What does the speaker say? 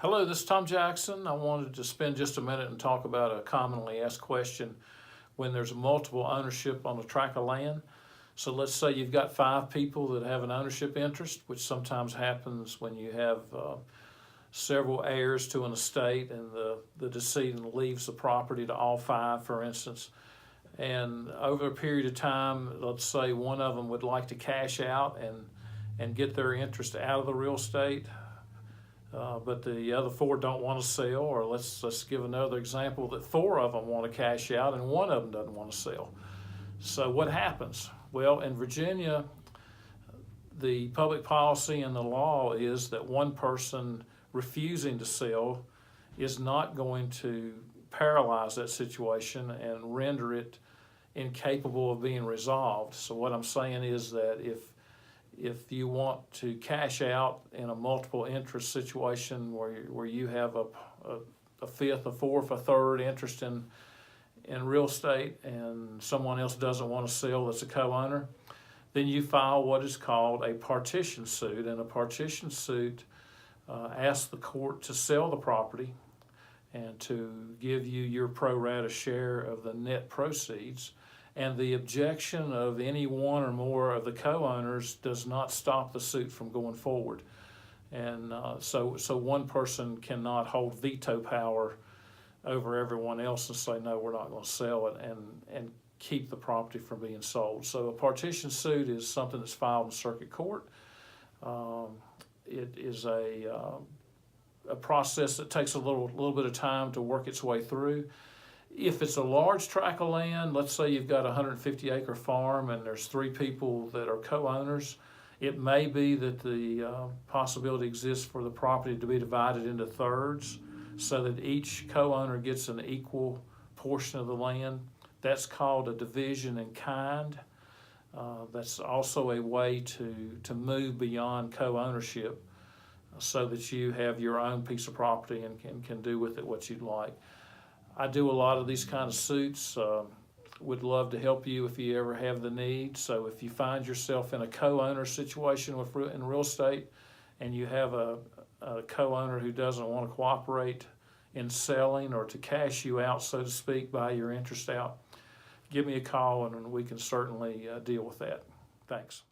Hello, this is Tom Jackson. I wanted to spend just a minute and talk about a commonly asked question when there's multiple ownership on a tract of land. So let's say you've got 5 people that have an ownership interest, which sometimes happens when you have several heirs to an estate and the decedent leaves the property to all 5, for instance. And over a period of time, let's say one of them would like to cash out and get their interest out of the real estate. But the other 4 don't want to sell, or let's give another example that 4 of them want to cash out and one of them doesn't want to sell. So what happens? Well, in Virginia, the public policy and the law is that one person refusing to sell is not going to paralyze that situation and render it incapable of being resolved. So what I'm saying is that if you want to cash out in a multiple interest situation where you have a fifth, a fourth, a third interest in real estate and someone else doesn't want to sell that's a co-owner, then you file what is called a partition suit. And a partition suit asks the court to sell the property and to give you your pro rata share of the net proceeds. And the objection of any one or more of the co-owners does not stop the suit from going forward. And so one person cannot hold veto power over everyone else and say, no, we're not going to sell it, and keep the property from being sold. So a partition suit is something that's filed in circuit court. It is a process that takes a little bit of time to work its way through. If it's a large tract of land, let's say you've got a 150-acre farm and there's 3 people that are co-owners, it may be that the possibility exists for the property to be divided into thirds so that each co-owner gets an equal portion of the land. That's called a division in kind. That's also a way to move beyond co-ownership so that you have your own piece of property and can do with it what you'd like. I do a lot of these kind of suits. Would love to help you if you ever have the need. So if you find yourself in a co-owner situation in real estate and you have a co-owner who doesn't want to cooperate in selling or to cash you out, so to speak, buy your interest out, give me a call and we can certainly deal with that. Thanks.